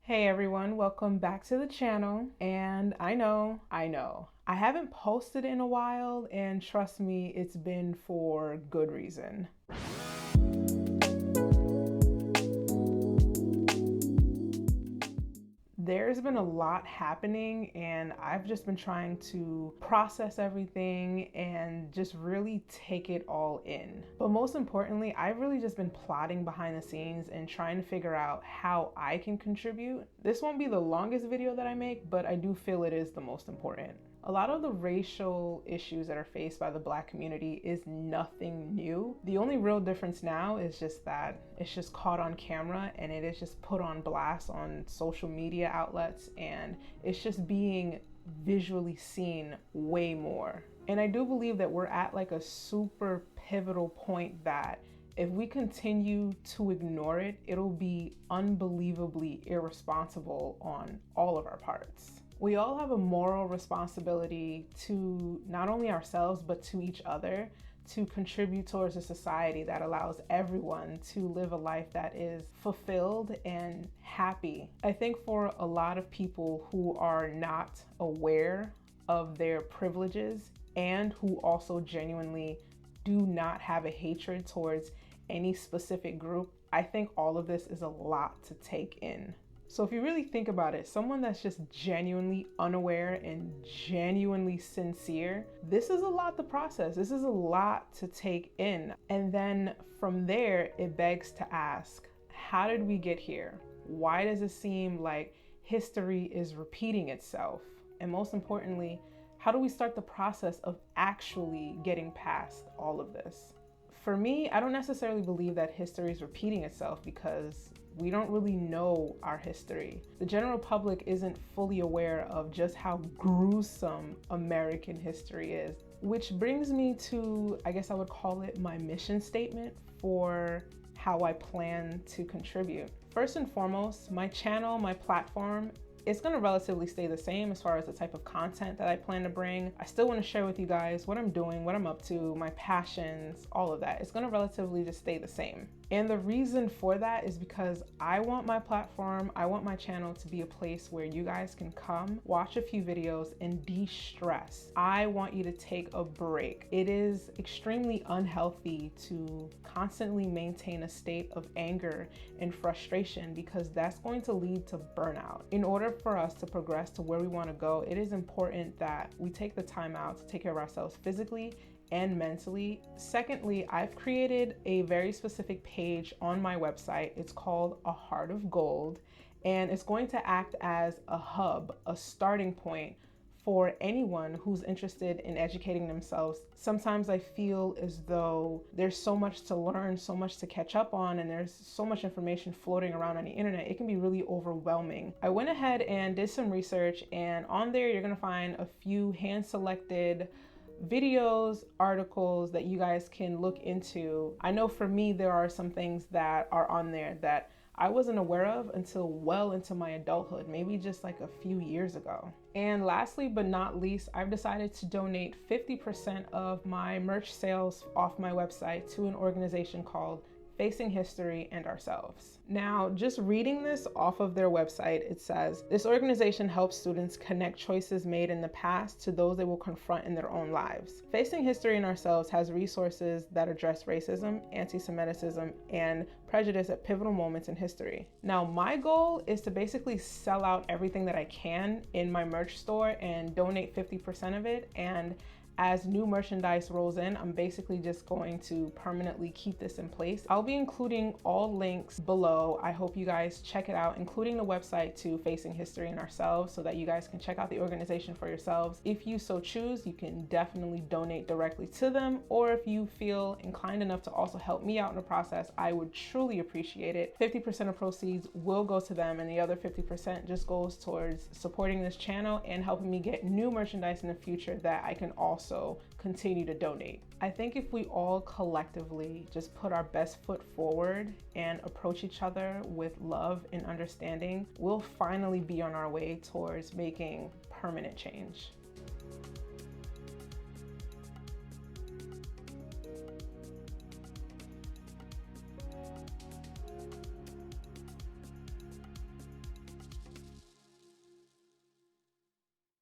Hey everyone, welcome back to the channel. And I know, I haven't posted in a while, and trust me, it's been for good reason. There's been a lot happening and I've just been trying to process everything and just really take it all in. But most importantly, I've really just been plotting behind the scenes and trying to figure out how I can contribute. This won't be the longest video that I make, but I do feel it is the most important. A lot of the racial issues that are faced by the Black community is nothing new. The only real difference now is just that it's just caught on camera and it is just put on blast on social media outlets, and it's just being visually seen way more. And I do believe that we're at like a super pivotal point that if we continue to ignore it, it'll be unbelievably irresponsible on all of our parts. We all have a moral responsibility to not only ourselves, but to each other to contribute towards a society that allows everyone to live a life that is fulfilled and happy. I think for a lot of people who are not aware of their privileges and who also genuinely do not have a hatred towards any specific group, I think all of this is a lot to take in. So if you really think about it, someone that's just genuinely unaware and genuinely sincere, this is a lot to process. This is a lot to take in. And then from there, it begs to ask, how did we get here? Why does it seem like history is repeating itself? And most importantly, how do we start the process of actually getting past all of this? For me, I don't necessarily believe that history is repeating itself because we don't really know our history. The general public isn't fully aware of just how gruesome American history is, which brings me to, I guess I would call it my mission statement for how I plan to contribute. First and foremost, my channel, my platform, it's gonna relatively stay the same as far as the type of content that I plan to bring. I still wanna share with you guys what I'm doing, what I'm up to, my passions, all of that. It's gonna relatively just stay the same. And the reason for that is because I want my platform, I want my channel to be a place where you guys can come, watch a few videos and de-stress. I want you to take a break. It is extremely unhealthy to constantly maintain a state of anger and frustration because that's going to lead to burnout. In order for us to progress to where we want to go, it is important that we take the time out to take care of ourselves physically and mentally. Secondly, I've created a very specific page on my website. It's called A Heart of Gold, and it's going to act as a hub, a starting point for anyone who's interested in educating themselves. Sometimes I feel as though there's so much to learn, so much to catch up on, and there's so much information floating around on the internet. It can be really overwhelming. I went ahead and did some research, and on there you're gonna find a few hand-selected videos, articles that you guys can look into. I know for me, there are some things that are on there that I wasn't aware of until well into my adulthood, maybe just like a few years ago. And lastly, but not least, I've decided to donate 50% of my merch sales off my website to an organization called Facing History and Ourselves. Now, just reading this off of their website, it says, this organization helps students connect choices made in the past to those they will confront in their own lives. Facing History and Ourselves has resources that address racism, anti-Semitism, and prejudice at pivotal moments in history. Now, my goal is to basically sell out everything that I can in my merch store and donate 50% of it. And as new merchandise rolls in, I'm basically just going to permanently keep this in place. I'll be including all links below. I hope you guys check it out, including the website to Facing History and Ourselves, so that you guys can check out the organization for yourselves. If you so choose, you can definitely donate directly to them, or if you feel inclined enough to also help me out in the process, I would truly appreciate it. 50% of proceeds will go to them, and the other 50% just goes towards supporting this channel and helping me get new merchandise in the future that I can also continue to donate. I think if we all collectively just put our best foot forward and approach each other with love and understanding, we'll finally be on our way towards making permanent change.